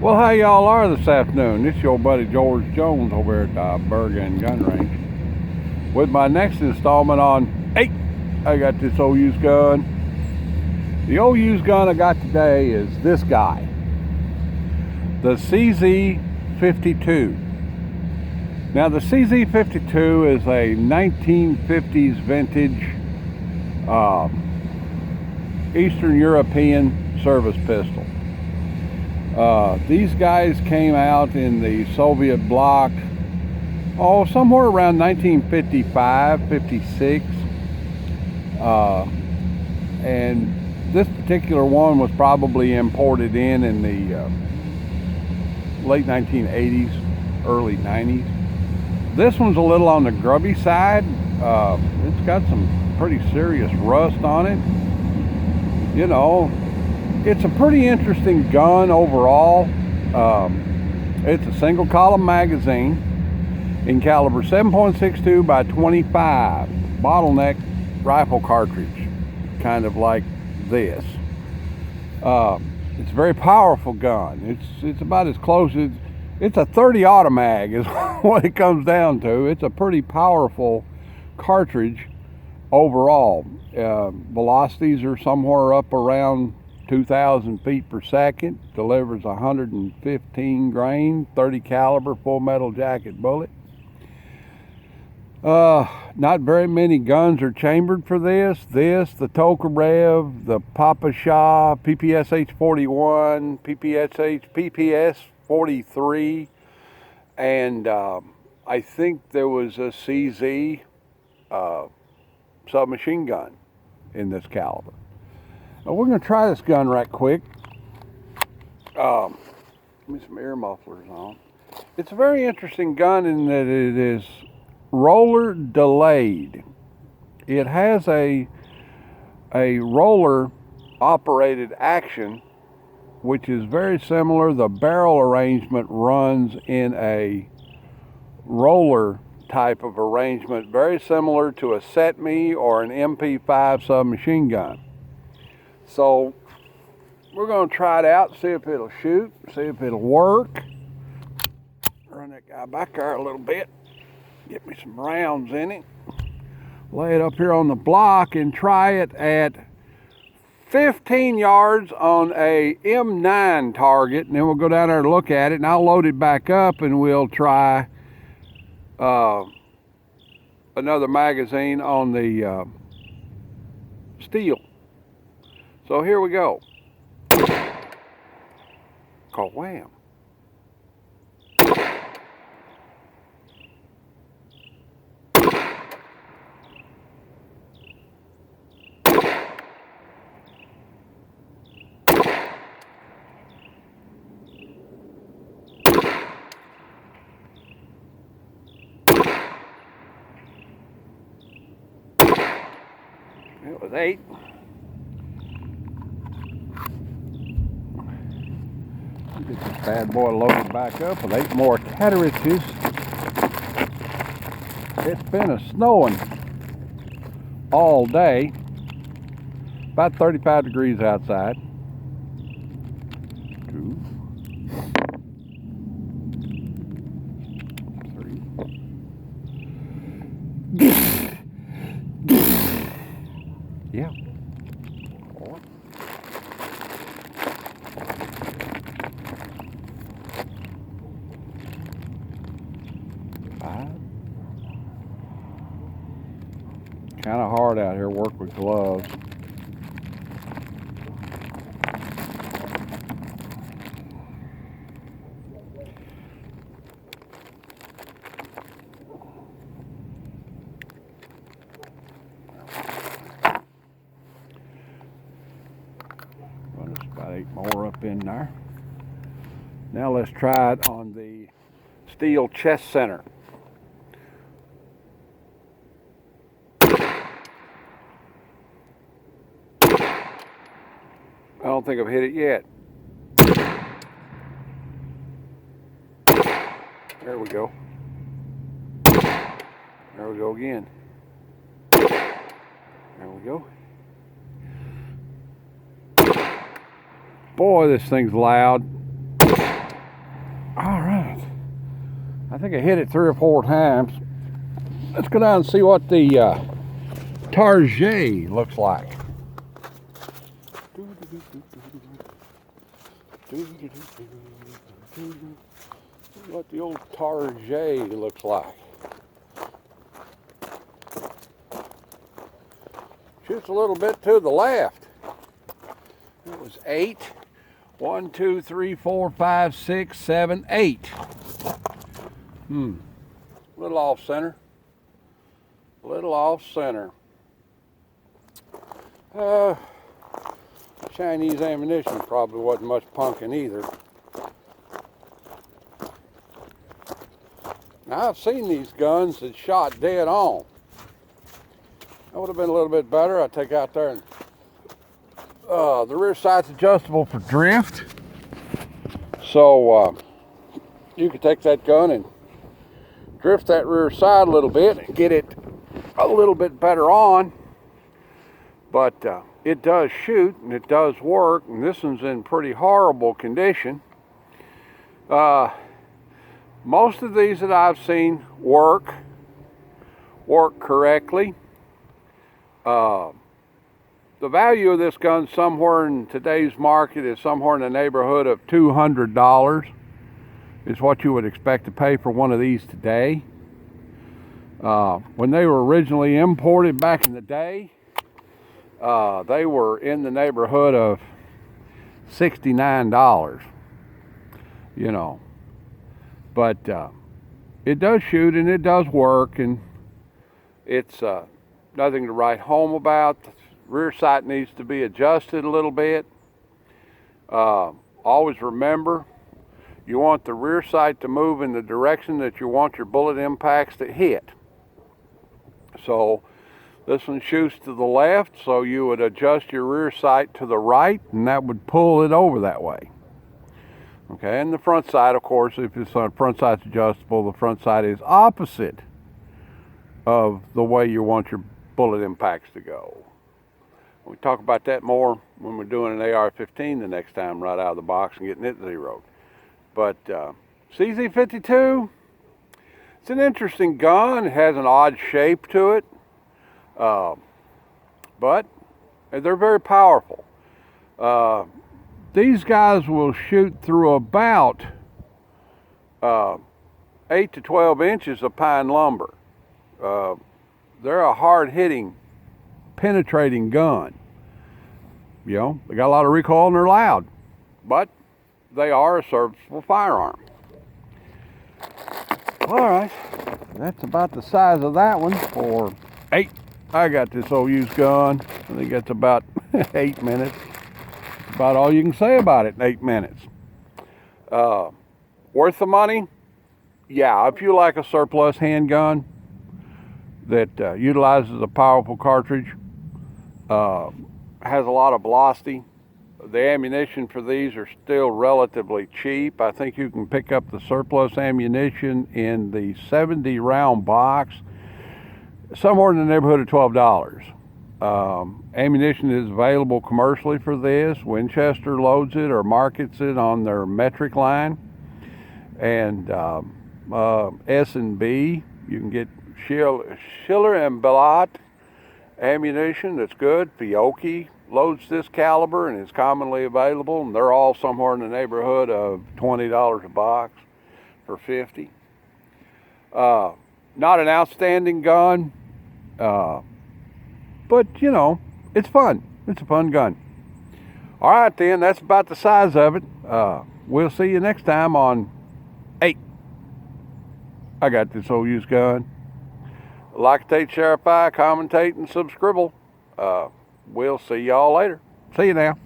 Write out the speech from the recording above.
Well, how y'all are this afternoon? This is your buddy George Jones over at Bergen Gun Range with my next installment on, hey, I got this old used gun. The old used gun I got today is this guy, the CZ52. Now the CZ52 is a 1950s vintage Eastern European service pistol. These guys came out in the Soviet bloc, somewhere around 1955, 56. And this particular one was probably imported in the late 1980s, early 90s. This one's a little on the grubby side. It's got some pretty serious rust on it. You know, it's a pretty interesting gun overall. It's a single column magazine in caliber 7.62 by 25 bottleneck rifle cartridge, kind of like this. It's a very powerful gun. It's about as close as, it's a 30 automag is what it comes down to. It's a pretty powerful cartridge overall. Velocities are somewhere up around 2,000 feet per second, delivers 115 grain, 30 caliber full metal jacket bullet. Not very many guns are chambered for this. The Tokarev, the Papa Shah, PPSH 41, PPS 43, and I think there was a CZ submachine gun in this caliber. Now we're going to try this gun right quick. Let me some ear mufflers on. It's a very interesting gun in that it is roller delayed. It has a roller operated action, which is very similar. The barrel arrangement runs in a roller type of arrangement, very similar to a SETME or an MP5 submachine gun. So we're going to try it out, see if it'll shoot, see if it'll work. Run that guy back there a little bit, get me some rounds in it, lay it up here on the block and try it at 15 yards on a M9 target, and then we'll go down there and look at it, and I'll load it back up and we'll try another magazine on the steel. So here we go. Wham. It was 8. Get this bad boy loaded back up with 8 more cartridges. It's been a snowing all day. About 35 degrees outside. 2, 3. Yeah. 4. 5. Kind of hard out here, work with gloves. 8 more up in there. Now let's try it on the steel chest center. I don't think I've hit it yet. There we go. There we go again. There we go. Boy, this thing's loud. All right. I think I hit it 3 or 4 times. Let's go down and see what the Target looks like. What the old Target looks like. Shoots a little bit to the left. It was 8. 1, 2, 3, 4, 5, 6, 7, 8. A little off center. A little off center. Chinese ammunition probably wasn't much punking either. Now I've seen these guns that shot dead on. That would have been a little bit better. I'd take out there and the rear sight's adjustable for drift. So you could take that gun and drift that rear side a little bit and get it a little bit better on. But it does shoot and it does work, and this one's in pretty horrible condition. Most of these that I've seen work correctly. The value of this gun somewhere in today's market is somewhere in the neighborhood of $200 is what you would expect to pay for one of these today. When they were originally imported back in the day, they were in the neighborhood of $69, you know. But it does shoot and it does work, and it's nothing to write home about. The rear sight needs to be adjusted a little bit. Always remember, you want the rear sight to move in the direction that you want your bullet impacts to hit. So this one shoots to the left, so you would adjust your rear sight to the right, and that would pull it over that way. Okay, and the front sight, of course, if it's on front sight's adjustable, the front sight is opposite of the way you want your bullet impacts to go. We talk about that more when we're doing an AR-15 the next time right out of the box and getting it zeroed. But CZ52, it's an interesting gun. It has an odd shape to it, but they're very powerful. These guys will shoot through about 8 to 12 inches of pine lumber. They're a hard-hitting, penetrating gun. You know, they got a lot of recoil and they're loud, but they are a serviceable firearm. All right, that's about the size of that one for 8. I got this old used gun. I think that's about 8 minutes. About all you can say about it in 8 minutes. Worth the money? Yeah, if you like a surplus handgun that utilizes a powerful cartridge, has a lot of velocity. The ammunition for these are still relatively cheap. I think you can pick up the surplus ammunition in the 70 round box somewhere in the neighborhood of $12. Ammunition is available commercially for this. Winchester loads it or markets it on their metric line. And S&B, you can get Schiller and Bellat ammunition that's good. Fiocchi loads this caliber and is commonly available, and they're all somewhere in the neighborhood of $20 a box for 50. Not an outstanding gun, but you know, it's fun. It's a fun gun. All right then, that's about the size of it. We'll see you next time on 8. I got this old used gun. Like, share, commentate, and subscribe. We'll see y'all later. See you now.